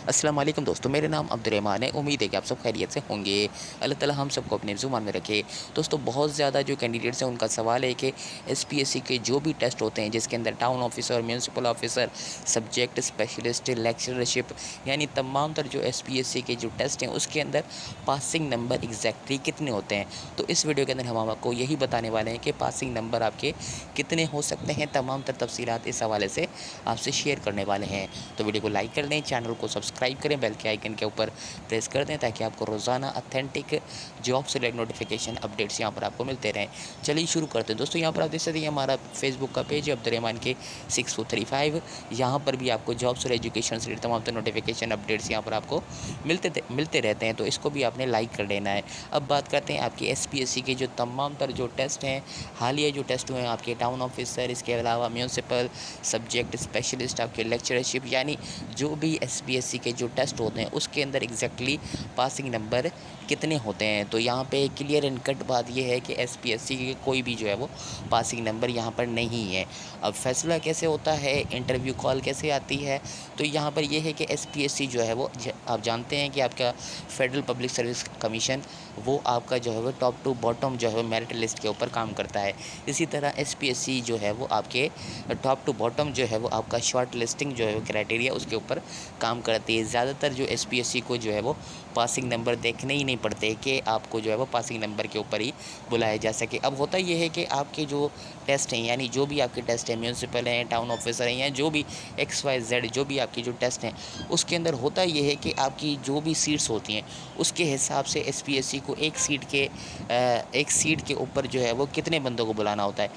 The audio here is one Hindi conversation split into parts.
अस्सलाम वालेकुम दोस्तों, मेरा नाम अब्दुर्रहमान है। उम्मीद है कि आप सब खैरियत से होंगे। अल्लाह ताला हम सबको अपने ज़ुबान में रखे। दोस्तों, बहुत ज़्यादा जो कैंडिडेट्स हैं उनका सवाल है कि एसपीएससी के जो भी टेस्ट होते हैं जिसके अंदर town officer, municipal officer, subject specialist, lectureship यानी तमाम तर जो एसपीएससी के जो टेस्ट हैं उसके अंदर पासिंग नंबर एग्जैक्टली कितने होते हैं। तो इस वीडियो के अंदर हम आपको यही बताने वाले हैं कि पासिंग नंबर आपके कितने हो सकते हैं। तमाम तर तफसीलात इस हवाले से आपसे शेयर करने वाले हैं। तो वीडियो को लाइक कर लें, चैनल को सब्सक्राइब करें, बेल के आइकन के ऊपर प्रेस कर दें ताकि आपको रोज़ाना ऑथेंटिक जॉब से रिलेटेड नोटिफिकेशन अपडेट्स यहाँ पर आपको मिलते रहें। चलिए शुरू करते हैं। दोस्तों, यहाँ पर आप देख सकते हैं हमारा फेसबुक का पेज है अब्दुर्रहमान के 6435। यहाँ पर भी आपको जॉब्स और एजुकेशन से रिलेटेड तमाम तर नोटिफिकेशन अपडेट्स यहाँ पर आपको मिलते रहते हैं। तो इसको भी आपने लाइक कर लेना है। अब बात करते हैं आपकी एसपीएससी के जो तमाम तर जो टेस्ट हैं, हालिया जो टेस्ट हुए हैं आपके टाउन ऑफिसर, इसके अलावा म्यूनसिपल, सब्जेक्ट स्पेशलिस्ट, आपके लेक्चरशिप यानी जो भी एसपीएससी के जो टेस्ट होते हैं उसके अंदर एग्जैक्टली पासिंग नंबर कितने होते हैं। तो यहाँ पे क्लियर एंड कट बात यह है कि एसपीएससी के कोई भी जो है वो पासिंग नंबर यहाँ पर नहीं है। अब फैसला कैसे होता है, इंटरव्यू कॉल कैसे आती है, तो यहाँ पर यह है कि एसपीएससी जो है वो आप जानते हैं कि आपका फेडरल पब्लिक सर्विस कमीशन वो आपका जो है वो टॉप टू बॉटम जो है वो मेरिट लिस्ट के ऊपर काम करता है। इसी तरह एसपीएससी जो है वो आपके टॉप टू बॉटम जो है वो आपका शॉर्ट लिस्टिंग जो है वो क्राइटेरिया उसके ऊपर काम करती है। ज़्यादातर जो एसपीएससी को जो है वो पासिंग नंबर देखने ही नहीं पड़ते कि आपको जो है वो पासिंग नंबर के ऊपर ही बुलाया जा सके। अब होता यह है कि आपके जो टेस्ट हैं यानी जो भी आपके टेस्ट हैं, म्यूनसिपल हैं, टाउन ऑफिसर हैं या जो भी XYZ जो भी आपकी जो टेस्ट हैं उसके अंदर होता यह है कि आपकी जो भी सीट्स होती हैं उसके हिसाब से एसपीएससी को एक सीट के ऊपर जो है वो कितने बंदों को बुलाना होता है,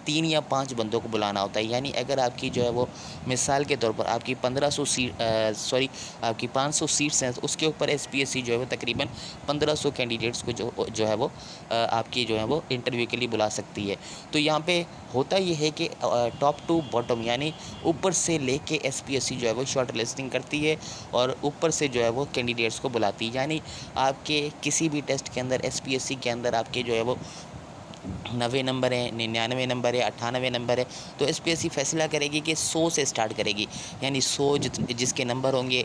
3 या 5 बंदों को बुलाना होता है। यानी अगर आपकी जो है वो मिसाल के तौर पर आपकी 500 सीट्स हैं तो उसके ऊपर एसपीएससी जो है वो तकरीबन 1500 कैंडिडेट्स को जो है वो आपकी जो है वो इंटरव्यू के लिए बुला सकती है। तो यहाँ पे होता ये है कि टॉप टू बॉटम यानी ऊपर से लेके एसपीएससी जो है वो शॉर्ट लिस्टिंग करती है और ऊपर से जो है वो कैंडिडेट्स को बुलाती है। यानी आपके किसी भी टेस्ट के अंदर एसपीएससी के अंदर आपके जो है वो 90 नंबर है, 99 नंबर है, 98 नंबर है, तो एसपीएससी फैसला करेगी कि 100 से स्टार्ट करेगी। यानी 100 जिसके नंबर होंगे,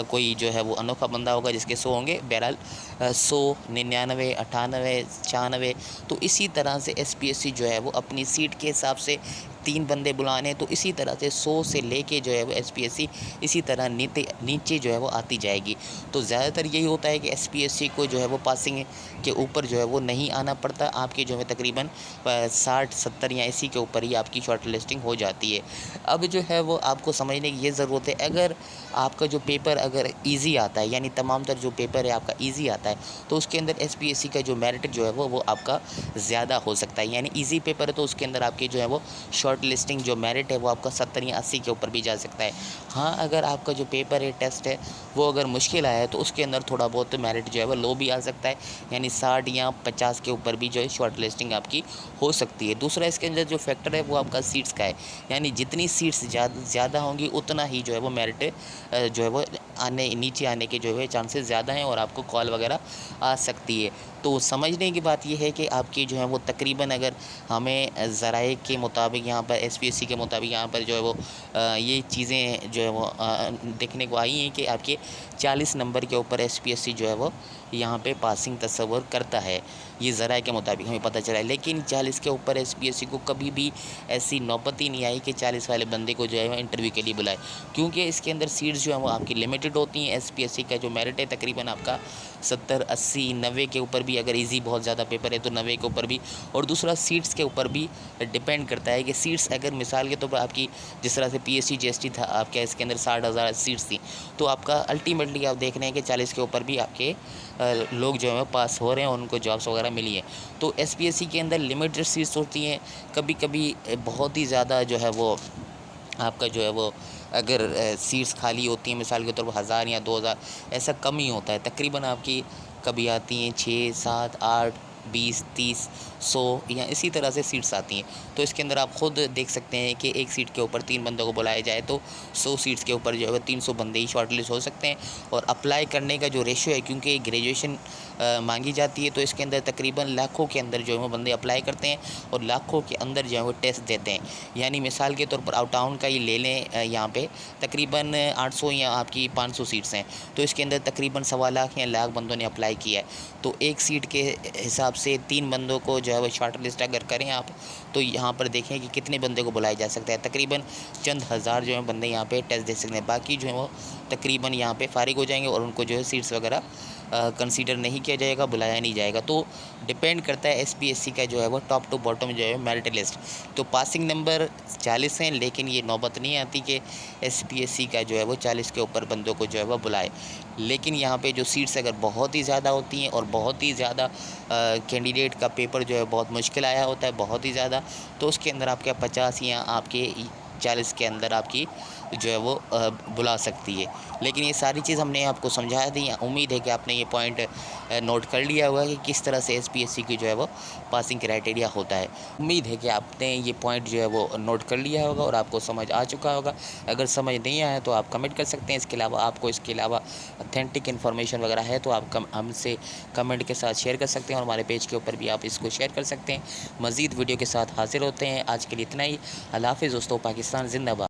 कोई जो है वो अनोखा बंदा होगा जिसके 100 होंगे। बहरहाल 100, 99, 98, 96, तो इसी तरह से एसपीएससी जो है वो अपनी सीट के हिसाब से 3 बंदे बुलाने, तो इसी तरह से 100 से लेके जो है वो एसपीएससी इसी तरह नीचे जो है वो आती जाएगी। तो ज़्यादातर यही होता है कि एसपीएससी को जो है वो पासिंग के ऊपर जो है वो नहीं आना पड़ता। आपके जो है तकरीबन 60, 70 या इसी के ऊपर ही आपकी शॉर्ट लिस्टिंग हो जाती है। अब जो है वो आपको समझने की ये ज़रूरत है, अगर आपका जो पेपर अगर ईज़ी आता है यानी तमाम तर जो पेपर है आपका ईज़ी आता है तो उसके अंदर एसपीएससी का जो मेरिट जो है वो आपका ज़्यादा हो सकता है। यानी ईज़ी पेपर है तो उसके अंदर आपकी जो है वो शॉर्ट लिस्टिंग जो मेरिट है वो आपका 70 या 80 के ऊपर भी जा सकता है। हाँ, अगर आपका जो पेपर है, टेस्ट है, वो अगर मुश्किल आया है तो उसके अंदर थोड़ा बहुत मेरिट जो है वो लो भी आ सकता है। यानी 60 या 50 के ऊपर भी जो है शॉर्ट लिस्टिंग आपकी हो सकती है। दूसरा इसके अंदर जो फैक्टर है वो आपका सीट्स का है। यानी जितनी सीट्स ज़्यादा होंगी उतना ही जो है वो मेरिट जो है वो नीचे आने के जो है चांसेस ज़्यादा हैं और आपको कॉल वगैरह आ सकती है। तो समझने की बात यह है कि आपकी जो है वो तकरीबन अगर हमें ज़राए के मुताबिक यहाँ पर एसपीएससी के मुताबिक यहाँ पर जो है वो ये चीज़ें जो है वो देखने को आई हैं कि आपके 40 नंबर के ऊपर एसपीएससी जो है वो यहाँ पे पासिंग तस्वर करता है। ये ज़राए के मुताबिक हमें पता चला है, लेकिन 40 के ऊपर एसपीएससी को कभी भी ऐसी नौबत ही नहीं आई कि 40 वाले बंदे को जो है वो इंटरव्यू के लिए बुलाए, क्योंकि इसके अंदर सीट्स जो है वो आपकी लिमिटेड होती हैं। एसपीएससी का जो मेरिट है तकरीबन आपका 70, 80, 90 के ऊपर भी, अगर ईजी बहुत ज़्यादा पेपर है तो 90 के ऊपर भी। और दूसरा सीट्स के ऊपर भी डिपेंड करता है कि सीट्स अगर मिसाल के तौर पर आपकी जिस तरह से पीएससी जीएसटी था आपके इसके अंदर 60,000 सीट्स थी, तो आपका अल्टीमेटली आप देख रहे हैं कि 40 के ऊपर भी आपके लोग जो है पास हो रहे हैं और उनको जॉब्स वगैरह मिली है। तो एसपीएससी के अंदर लिमिटेड सीट्स होती हैं। कभी कभी बहुत ही ज़्यादा जो है वो आपका जो है वो अगर सीट्स खाली होती हैं, मिसाल के तौर पर 1000 या 2000, ऐसा कम ही होता है। तकरीबन आपकी कभी आती हैं 6, 7, 8, 20, 30, 100 या इसी तरह से सीट्स आती हैं। तो इसके अंदर आप खुद देख सकते हैं कि एक सीट के ऊपर 3 बंदों को बुलाया जाए तो 100 सीट्स के ऊपर जो है 300 बंदे ही शॉर्टलिस्ट हो सकते हैं। और अप्लाई करने का जो रेशियो है, क्योंकि ग्रेजुएशन मांगी जाती है, तो इसके अंदर तकरीबन लाखों के अंदर जो है वो बंदे अप्लाई करते हैं और लाखों के अंदर जो है वो टेस्ट देते हैं। यानी मिसाल के तौर पर आउट टाउन का ही ले लें, यहाँ पे तकरीबन 800 या आपकी 500 सीट्स हैं, तो इसके अंदर तकरीबन 1.25 लाख या लाख बंदों ने अप्लाई किया है। तो एक सीट के हिसाब से 3 बंदों को जो है वो शॉर्ट लिस्ट अगर करें आप, तो यहाँ पर देखें कि कितने बंदे को बुलाया जा सकता है। तकरीबन चंद हज़ार जो है बंदे यहाँ पे टेस्ट दे सकते हैं, बाकी जो है वो तकरीबन यहाँ पे फारिग हो जाएंगे और उनको जो है सीट्स वगैरह कंसीडर नहीं किया जाएगा, बुलाया नहीं जाएगा। तो डिपेंड करता है एसपीएससी का जो है वो टॉप टू बॉटम जो है मेरिट लिस्ट। तो पासिंग नंबर 40 हैं, लेकिन ये नौबत नहीं आती कि एसपीएससी का जो है वो 40 के ऊपर बंदों को जो है वो बुलाए। लेकिन यहाँ पे जो सीट्स अगर बहुत ही ज़्यादा होती हैं और बहुत ही ज़्यादा कैंडिडेट का पेपर जो है बहुत मुश्किल आया होता है, बहुत ही ज़्यादा, तो उसके अंदर आपके 50 या आपके 40 के अंदर आपकी जो है वो बुला सकती है। लेकिन ये सारी चीज़ हमने आपको समझा दी। उम्मीद है कि आपने ये पॉइंट नोट कर लिया होगा कि किस तरह से एसपीएससी की जो है वो पासिंग क्राइटेरिया होता है। उम्मीद है कि आपने ये पॉइंट जो है वो नोट कर लिया होगा और आपको समझ आ चुका होगा। अगर समझ नहीं आया तो आप कमेंट कर सकते हैं। इसके अलावा आपको इसके अलावा ऑथेंटिक इन्फॉर्मेशन वगैरह है तो आप हमसे कमेंट के साथ शेयर कर सकते हैं और हमारे पेज के ऊपर भी आप इसको शेयर कर सकते हैं। मज़ीद वीडियो के साथ हाजिर होते हैं। आज के लिए इतना ही। अल्लाह हाफ़िज़ दोस्तों। पाकिस्तान ज़िंदाबाद।